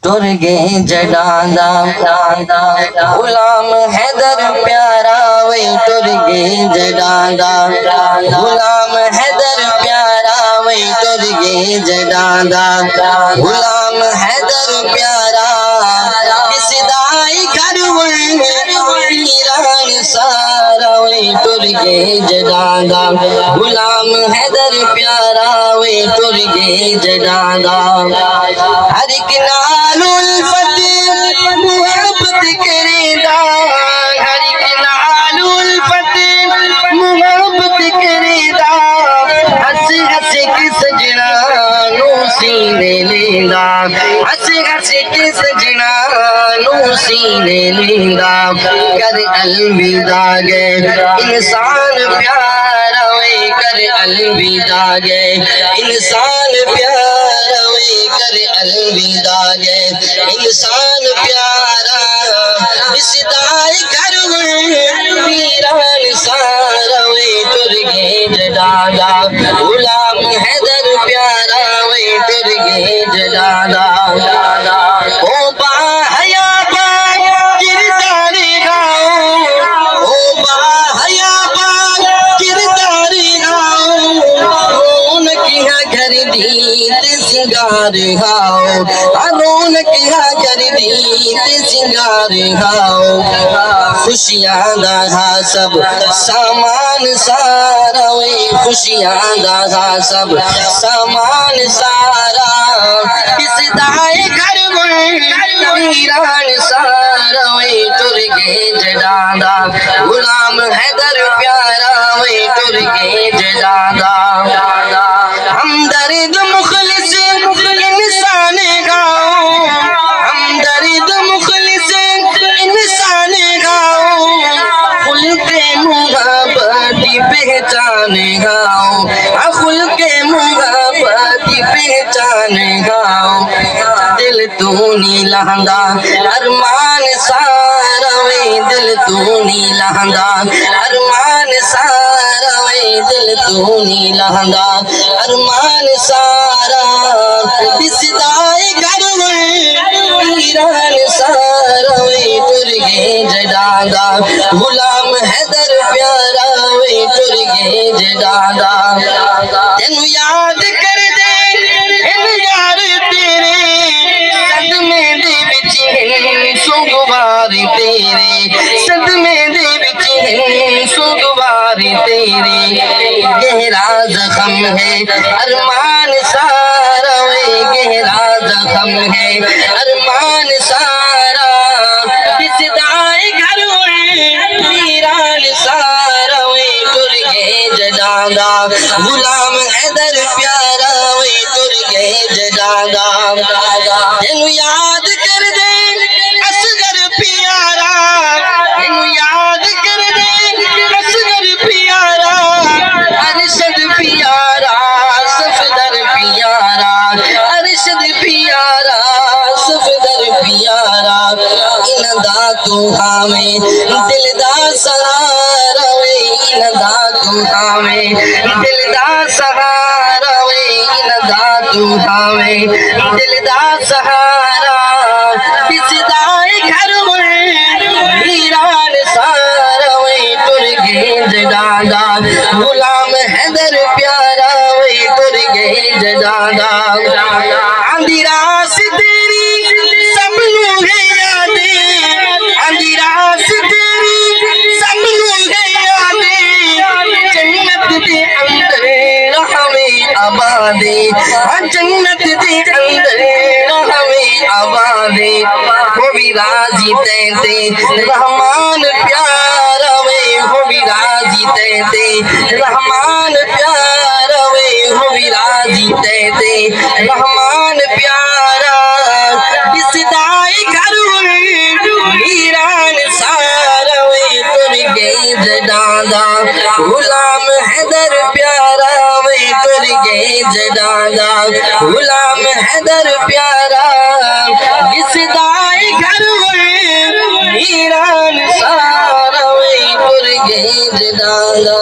टुर गए जडांदा गुलाम हैदर प्यारा वही टुर गए जडांदा गुलाम हैदर प्यारा वही टुर गए जडांदा गुलाम हैदर प्यारा किसदाई घर वीरान सारा वही टुर गए जडांदा गुलाम हैदर प्यारा वही टुर गए जडांदा हर एक नाल उल्फत मुहब्बत करेंदा हर एक नाल उल्फत मुहब्बत करेंदा हंस हंस के सजना नू सीने लेंदा हंस हंस के सजना नू सीने लेंदा कर अलविदा गए इंसान प्यारा वे कर अलविदा गए इंसान प्यारा वे कर अलविदा गए इंसान प्यारा विसदाई घर वीरान सारा वे टुर गए जडांदा गुलाम हैदर प्यारा वे टुर गए जडांदा ओ बा हया बा किरदार गाओ ओ बा हया बा किरदार गाओ किया घर दीत सिंगार हाओ अरोन किया घर दीत सिंगार हाओ खुशियां दा सब सामान सारा वे खुशियां दा सब सामान सारा किसदाए घर वीरान सारा वे टुर गए जडांदा गुलाम हैदर प्यारा वे टुर गए जडांदा हमदर्द मुखलिस इंसान गाओ हमदर्द मुखलिस इंसान गाओ खुल के मुहब्बत पहचान गाओ खुल के मुहब्बत पहचान गाओ दिल तू नी लहंदा अरमान सारा वे दिल तू नी लहंदा अरमान सारा वे दिल तू नी लहंदा अरमान सारा बिसदाई घर वीरान सारा वे टुर गए जडांदा गुलाम हैदर प्यारा वे टुर गए जडांदा तेनू याद कर दे इन यार तेरे सदमे दे विच सुगवार तेरे सदमे दे विच सुगवार तेरे गहरा जख्म है अरमान सारा वे गहरा जख्म है अरमान सारा किसदाई घर वीरान सारा वे टुर गए जडांदा गुलाम हैदर प्यारा वे टुर गए जडांदा तेनू याद कर दे असगर प्यारा तेनू याद कर दे असगर प्यारा अरशद प्यारा सफदर प्यारा अरशद प्यारा सफदर प्यारा इनदा तू हावे दिलदा सहारा वे इनदा तू हावे दिलदा सहारा वे इनदा तू हावे दिलदा सहारा बिसदाई घर वीरान सारा वे टुर गए जडांदा गुलाम हैदर प्यारा वे टुर गए जडांदा आंधी रास तेरी सब नू है यादें आंधी रास तेरी सब नू है यादें जन्नत दे अंदर हमें आबादे जन्नत दे अंदर हमें आबादे वो भी राजी तैते रहमान प्यारा वे हो भी राजी तैते रहमान प्यारा वे हो भी राजी तैते रहमान प्यारा बिसदाई घर वीरान सारा वे टुर गए जडांदा गुलाम हैदर प्यारा वे टुर गए जडांदा गुलाम हैदर प्यारा बिसदाई घर वीरान सारा वे टुर गए जडांदा।